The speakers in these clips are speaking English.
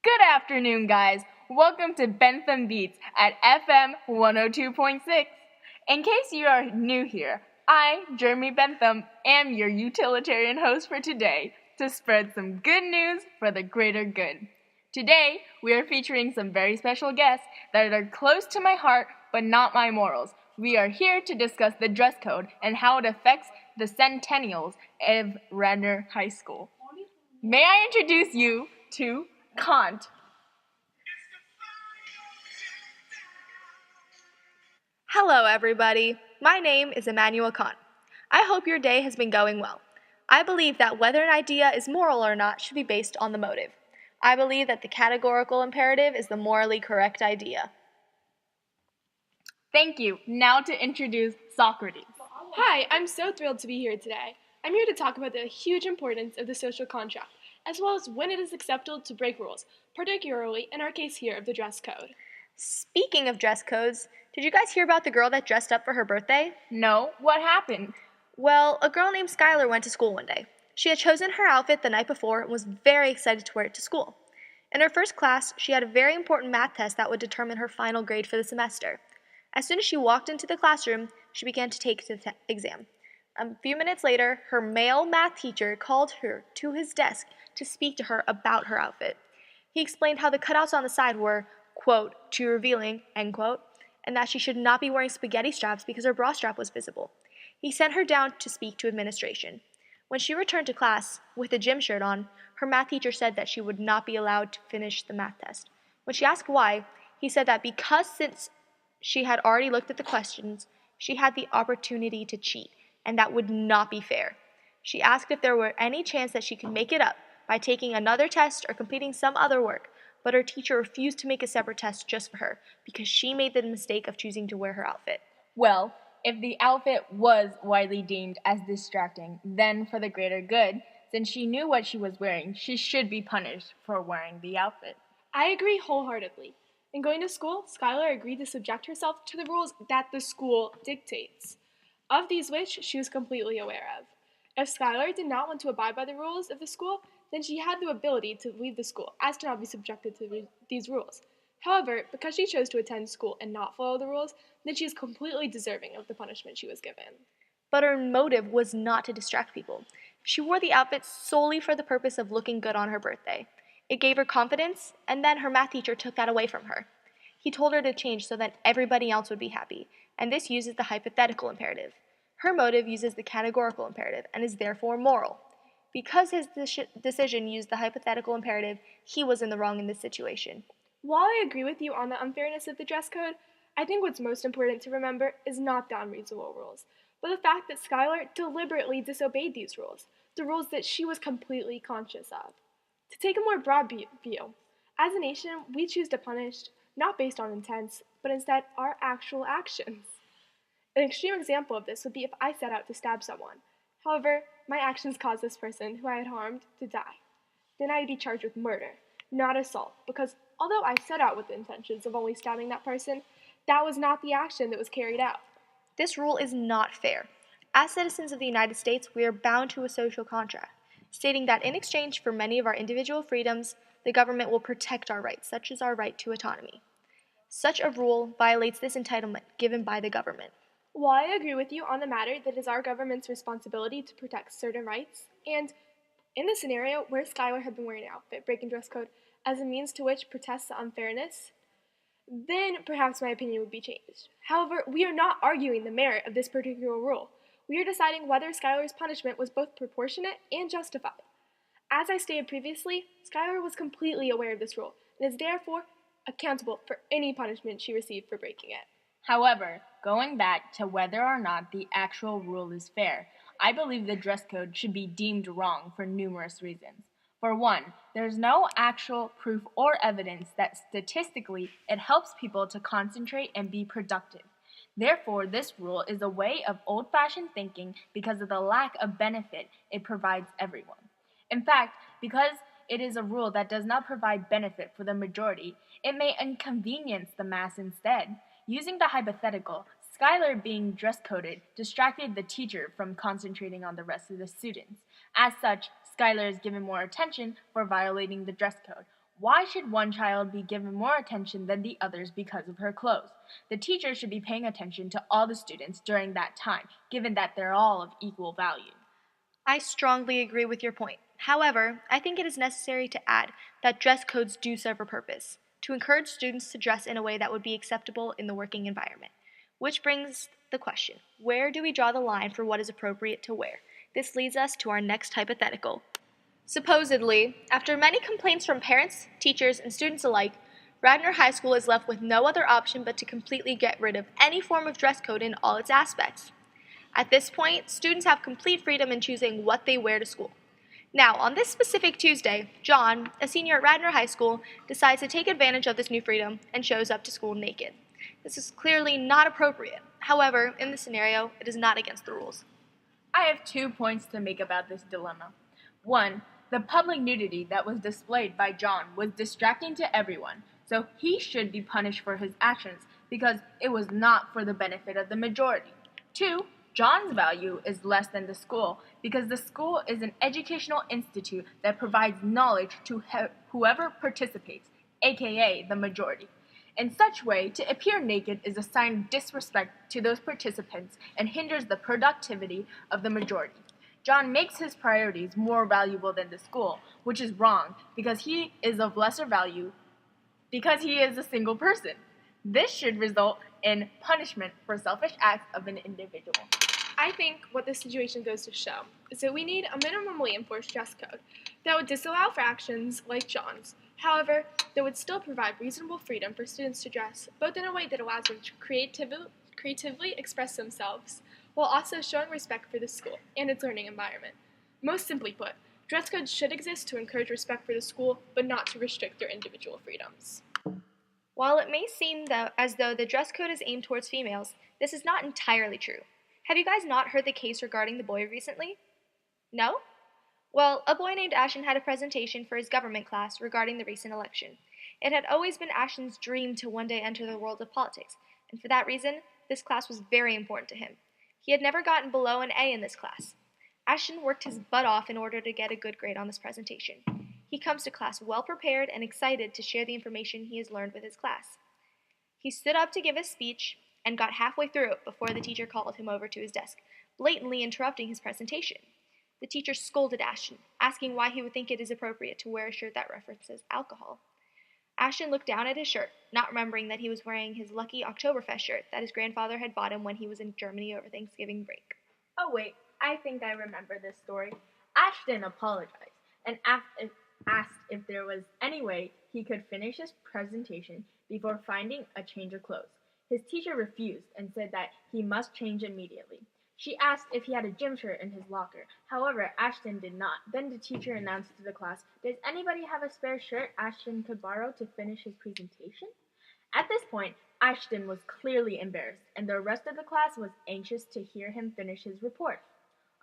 Good afternoon, guys. Welcome to Bentham Beats at FM 102.6. In case you are new here, I, Jeremy Bentham, am your utilitarian host for today to spread some good news for the greater good. Today, we are featuring some very special guests that are close to my heart but not my morals. We are here to discuss the dress code and how it affects the centennials of Radnor High School. May I introduce you to Kant. Hello, everybody. My name is Emmanuel Kant. I hope your day has been going well. I believe that whether an idea is moral or not should be based on the motive. I believe that the categorical imperative is the morally correct idea. Thank you. Now to introduce Socrates. Hi, I'm so thrilled to be here today. I'm here to talk about the huge importance of the social contract, as well as when it is acceptable to break rules, particularly in our case here of the dress code. Speaking of dress codes, did you guys hear about the girl that dressed up for her birthday? No, what happened? Well, a girl named Skylar went to school one day. She had chosen her outfit the night before and was very excited to wear it to school. In her first class, she had a very important math test that would determine her final grade for the semester. As soon as she walked into the classroom, she began to take the exam. A few minutes later, her male math teacher called her to his desk to speak to her about her outfit. He explained how the cutouts on the side were, quote, too revealing, end quote, and that she should not be wearing spaghetti straps because her bra strap was visible. He sent her down to speak to administration. When she returned to class, with a gym shirt on, her math teacher said that she would not be allowed to finish the math test. When she asked why, he said that because since she had already looked at the questions, she had the opportunity to cheat, and that would not be fair. She asked if there were any chance that she could make it up by taking another test or completing some other work, but her teacher refused to make a separate test just for her because she made the mistake of choosing to wear her outfit. Well, if the outfit was widely deemed as distracting, then for the greater good, since she knew what she was wearing, she should be punished for wearing the outfit. I agree wholeheartedly. In going to school, Skylar agreed to subject herself to the rules that the school dictates, of these which she was completely aware of. If Skylar did not want to abide by the rules of the school, then she had the ability to leave the school as to not be subjected to these rules. However, because she chose to attend school and not follow the rules, then she is completely deserving of the punishment she was given. But her motive was not to distract people. She wore the outfit solely for the purpose of looking good on her birthday. It gave her confidence, and then her math teacher took that away from her. He told her to change so that everybody else would be happy, and this uses the hypothetical imperative. Her motive uses the categorical imperative and is therefore moral. Because his decision used the hypothetical imperative, he was in the wrong in this situation. While I agree with you on the unfairness of the dress code, I think what's most important to remember is not the unreasonable rules, but the fact that Skylar deliberately disobeyed these rules, the rules that she was completely conscious of. To take a more broad view, as a nation, we choose to punish not based on intents, but instead our actual actions. An extreme example of this would be if I set out to stab someone. However, my actions caused this person who I had harmed to die. Then I'd be charged with murder, not assault, because although I set out with the intentions of only stabbing that person, that was not the action that was carried out. This rule is not fair. As citizens of the United States, we are bound to a social contract, stating that in exchange for many of our individual freedoms, the government will protect our rights, such as our right to autonomy. Such a rule violates this entitlement given by the government. While I agree with you on the matter that it is our government's responsibility to protect certain rights, and in the scenario where Skylar had been wearing an outfit breaking dress code as a means to which protests the unfairness, then perhaps my opinion would be changed. However, we are not arguing the merit of this particular rule. We are deciding whether Skylar's punishment was both proportionate and justified. As I stated previously, Skylar was completely aware of this rule and is therefore accountable for any punishment she received for breaking it. However, going back to whether or not the actual rule is fair, I believe the dress code should be deemed wrong for numerous reasons. For one, there's no actual proof or evidence that statistically it helps people to concentrate and be productive. Therefore, this rule is a way of old-fashioned thinking because of the lack of benefit it provides everyone. In fact, because it is a rule that does not provide benefit for the majority, it may inconvenience the mass instead. Using the hypothetical, Skylar being dress-coded distracted the teacher from concentrating on the rest of the students. As such, Skylar is given more attention for violating the dress code, Why should one child be given more attention than the others because of her clothes? The teacher should be paying attention to all the students during that time, given that they're all of equal value. I strongly agree with your point. However, I think it is necessary to add that dress codes do serve a purpose, to encourage students to dress in a way that would be acceptable in the working environment. Which brings the question, where do we draw the line for what is appropriate to wear? This leads us to our next hypothetical. Supposedly, after many complaints from parents, teachers, and students alike, Radnor High School is left with no other option but to completely get rid of any form of dress code in all its aspects. At this point, students have complete freedom in choosing what they wear to school. Now, on this specific Tuesday, John, a senior at Radnor High School, decides to take advantage of this new freedom and shows up to school naked. This is clearly not appropriate. However, in this scenario, it is not against the rules. I have 2 points to make about this dilemma. 1. The public nudity that was displayed by John was distracting to everyone, so he should be punished for his actions because it was not for the benefit of the majority. 2. John's value is less than the school because the school is an educational institute that provides knowledge to whoever participates, aka the majority. In such way, to appear naked is a sign of disrespect to those participants and hinders the productivity of the majority. John makes his priorities more valuable than the school, which is wrong because he is of lesser value because he is a single person. This should result in punishment for selfish acts of an individual. I think what this situation goes to show is that we need a minimally enforced dress code that would disallow for actions like John's. However, that would still provide reasonable freedom for students to dress, both in a way that allows them to creatively express themselves, while also showing respect for the school and its learning environment. Most simply put, dress codes should exist to encourage respect for the school, but not to restrict their individual freedoms. While it may seem as though the dress code is aimed towards females, this is not entirely true. Have you guys not heard the case regarding the boy recently? No? Well, a boy named Ashton had a presentation for his government class regarding the recent election. It had always been Ashton's dream to one day enter the world of politics, and for that reason, this class was very important to him. He had never gotten below an A in this class. Ashton worked his butt off in order to get a good grade on this presentation. He comes to class well prepared and excited to share the information he has learned with his class. He stood up to give his speech and got halfway through it before the teacher called him over to his desk, blatantly interrupting his presentation. The teacher scolded Ashton, asking why he would think it is appropriate to wear a shirt that references alcohol. Ashton looked down at his shirt, not remembering that he was wearing his lucky Oktoberfest shirt that his grandfather had bought him when he was in Germany over Thanksgiving break. Oh wait, I think I remember this story. Ashton apologized and asked if there was any way he could finish his presentation before finding a change of clothes. His teacher refused and said that he must change immediately. She asked if he had a gym shirt in his locker. However, Ashton did not. Then the teacher announced to the class, "Does anybody have a spare shirt Ashton could borrow to finish his presentation?" At this point, Ashton was clearly embarrassed, and the rest of the class was anxious to hear him finish his report.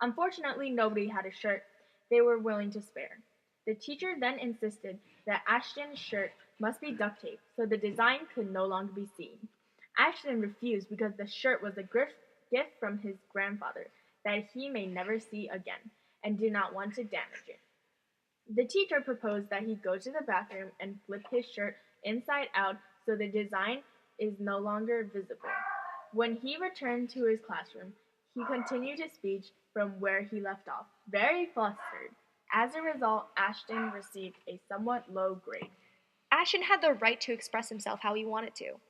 Unfortunately, nobody had a shirt they were willing to spare. The teacher then insisted that Ashton's shirt must be duct taped so the design could no longer be seen. Ashton refused because the shirt was a gift from his grandfather that he may never see again and did not want to damage it. The teacher proposed that he go to the bathroom and flip his shirt inside out so the design is no longer visible. When he returned to his classroom, he continued his speech from where he left off, very flustered. As a result, Ashton received a somewhat low grade. Ashton had the right to express himself how he wanted to.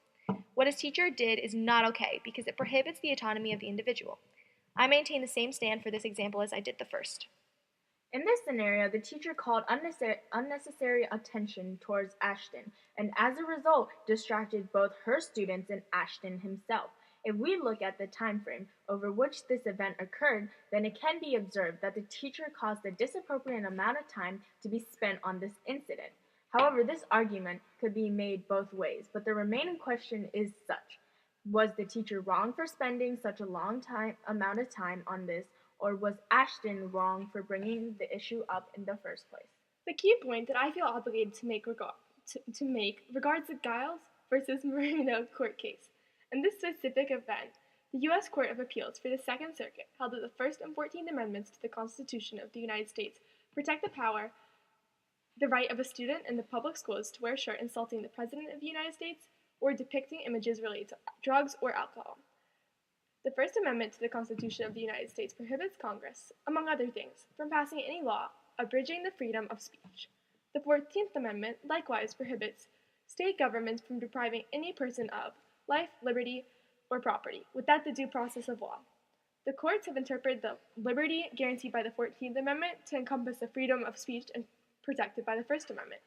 What his teacher did is not okay because it prohibits the autonomy of the individual. I maintain the same stand for this example as I did the first. In this scenario, the teacher called unnecessary attention towards Ashton, and as a result, distracted both her students and Ashton himself. If we look at the time frame over which this event occurred, then it can be observed that the teacher caused a disappropriate amount of time to be spent on this incident. However, this argument could be made both ways, but the remaining question is such. Was the teacher wrong for spending such a long amount of time on this, or was Ashton wrong for bringing the issue up in the first place? The key point that I feel obligated to make regards the Giles versus Marino court case. In this specific event, the U.S. Court of Appeals for the Second Circuit held that the First and 14th Amendments to the Constitution of the United States protect the power the right of a student in the public schools to wear a shirt insulting the President of the United States or depicting images related to drugs or alcohol. The First Amendment to the Constitution of the United States prohibits Congress, among other things, from passing any law abridging the freedom of speech. The 14th Amendment likewise prohibits state governments from depriving any person of life, liberty, or property without the due process of law. The courts have interpreted the liberty guaranteed by the 14th Amendment to encompass the freedom of speech and protected by the First Amendment.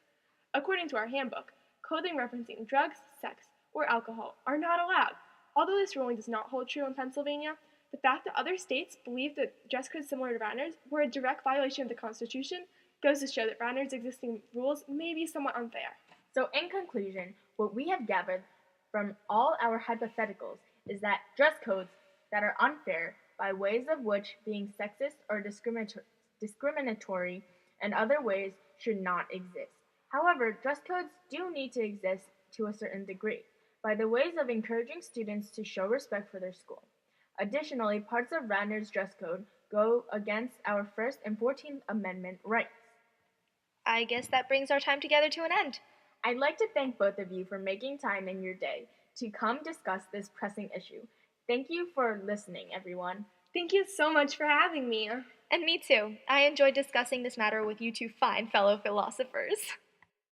According to our handbook, clothing referencing drugs, sex, or alcohol are not allowed. Although this ruling does not hold true in Pennsylvania, the fact that other states believe that dress codes similar to Radnor's were a direct violation of the Constitution goes to show that Radnor's existing rules may be somewhat unfair. So in conclusion, what we have gathered from all our hypotheticals is that dress codes that are unfair by ways of which being sexist or discriminatory and other ways should not exist. However, dress codes do need to exist to a certain degree by the ways of encouraging students to show respect for their school. Additionally, parts of Radnor's dress code go against our First and 14th Amendment rights. I guess that brings our time together to an end. I'd like to thank both of you for making time in your day to come discuss this pressing issue. Thank you for listening, everyone. Thank you so much for having me. And me too. I enjoyed discussing this matter with you two fine fellow philosophers.